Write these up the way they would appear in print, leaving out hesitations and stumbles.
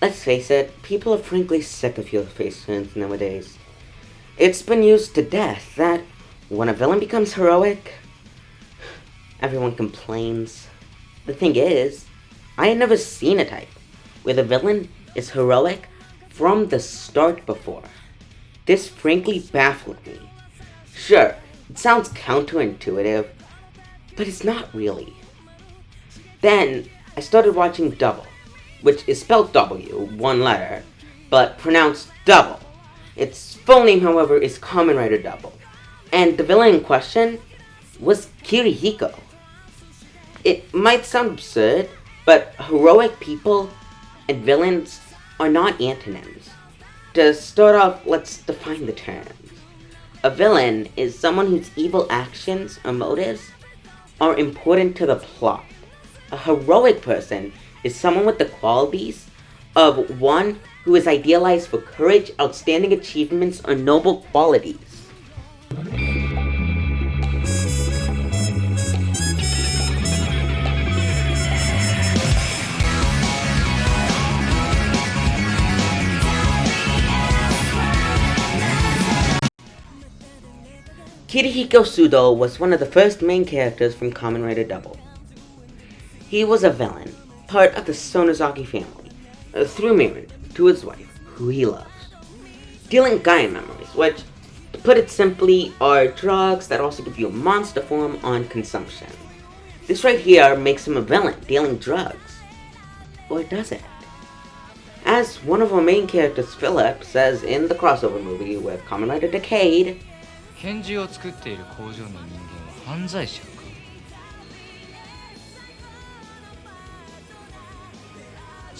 Let's face it, people are frankly sick of heel face turns nowadays. It's been used to death that when a villain becomes heroic, everyone complains. The thing is, I had never seen a type where the villain is heroic from the start before. This frankly baffled me. Sure, it sounds counterintuitive, but it's not really. Then, I started watching Double, which is spelled W, one letter, but pronounced Double. Its full name, however, is Kamen Rider Double, and the villain in question was Kirihiko. It might sound absurd, but heroic people and villains are not antonyms. To start off, let's define the terms. A villain is someone whose evil actions or motives are important to the plot. A heroic person is someone with the qualities of one who is idealized for courage, outstanding achievements, or noble qualities. Kirihiko Sudo was one of the first main characters from Kamen Rider Double. He was a villain, part of the Sonozaki family, through marriage to his wife, who he loves. Dealing Gaia memories, which, to put it simply, are drugs that also give you a monster form on consumption. This right here makes him a villain, dealing drugs. Or does it? As one of our main characters, Philip, says in the crossover movie with Kamen Rider Decade, 拳銃を作っている工場の人間は犯罪者か。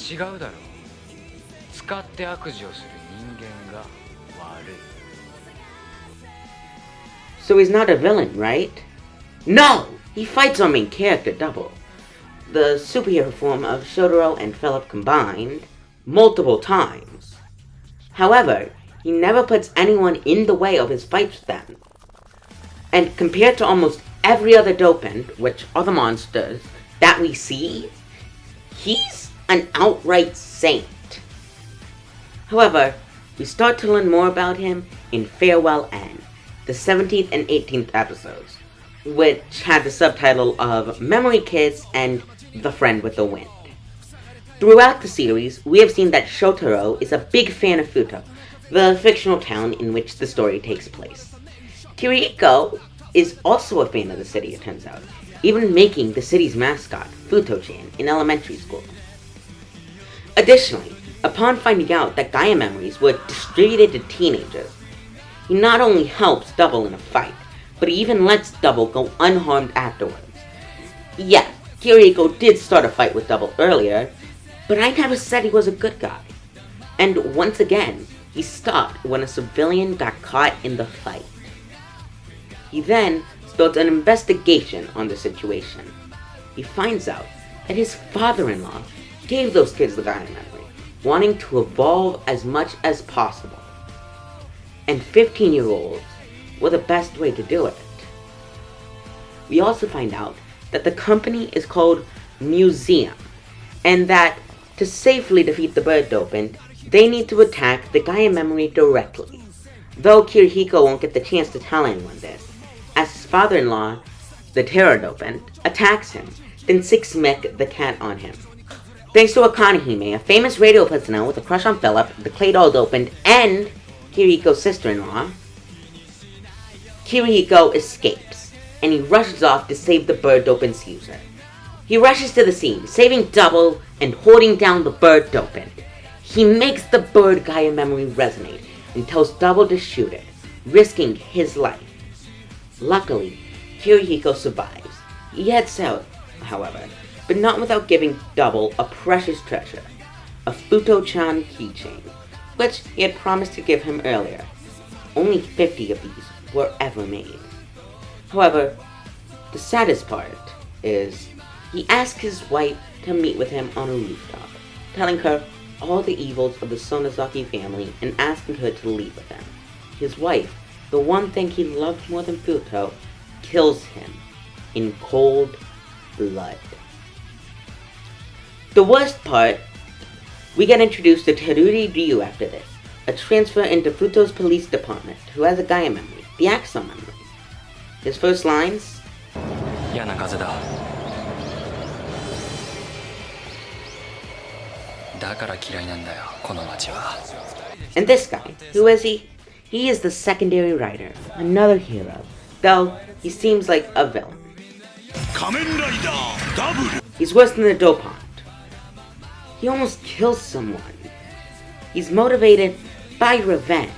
違うだろう。使って悪事をする人間が悪い。So he's not a villain, right? No! He fights our main character, Double, the superhero form of Shotaro and Philip combined, multiple times. However, he never puts anyone in the way of his fights with them. And compared to almost every other dopant, which are the monsters, that we see, he's an outright saint. However, we start to learn more about him in Farewell N, the 17th and 18th episodes, which had the subtitle of Memory Kiss and The Friend with the Wind. Throughout the series, we have seen that Shotaro is a big fan of Futo, the fictional town in which the story takes place. Kirihiko is also a fan of the city, it turns out, even making the city's mascot, Futo-chan, in elementary school. Additionally, upon finding out that Gaia memories were distributed to teenagers, he not only helps Double in a fight, but he even lets Double go unharmed afterwards. Yeah, Kirihiko did start a fight with Double earlier, but I never said he was a good guy. And once again, he stopped when a civilian got caught in the fight. He then starts an investigation on the situation. He finds out that his father-in-law gave those kids the Gaia memory, wanting to evolve as much as possible. And 15-year-olds were the best way to do it. We also find out that the company is called Museum, and that to safely defeat the bird dopant, they need to attack the Gaia memory directly, though Kirihiko won't get the chance to tell anyone this, as his father-in-law, the terror dopant, attacks him, then sicks Mick the cat on him. Thanks to Akanehime, a famous radio personnel with a crush on Philip, the clay doll dopant, and Kirihiko's sister-in-law, Kirihiko escapes, and he rushes off to save the bird dopant's user. He rushes to the scene, saving Double and holding down the bird dopant. He makes the bird Gaia memory resonate and tells Double to shoot it, risking his life. Luckily, Kirihiko survives. He heads out, however, but not without giving Double a precious treasure, a Futo-chan keychain, which he had promised to give him earlier. Only 50 of these were ever made. However, the saddest part is he asked his wife to meet with him on a rooftop, telling her all the evils of the Sonozaki family and asking her to leave with him. His wife, the one thing he loved more than Futo, kills him in cold blood. The worst part, we get introduced to Teruri Ryu after this, a transfer into Futo's police department who has a Gaia memory, the Axel memory. His first lines, 嫌な風だだから嫌いなんだよこの街は and this guy, who is he? He is the secondary writer, another hero, though he seems like a villain. Kamen Rider Double. He's worse than the Dopant. He almost kills someone. He's motivated by revenge.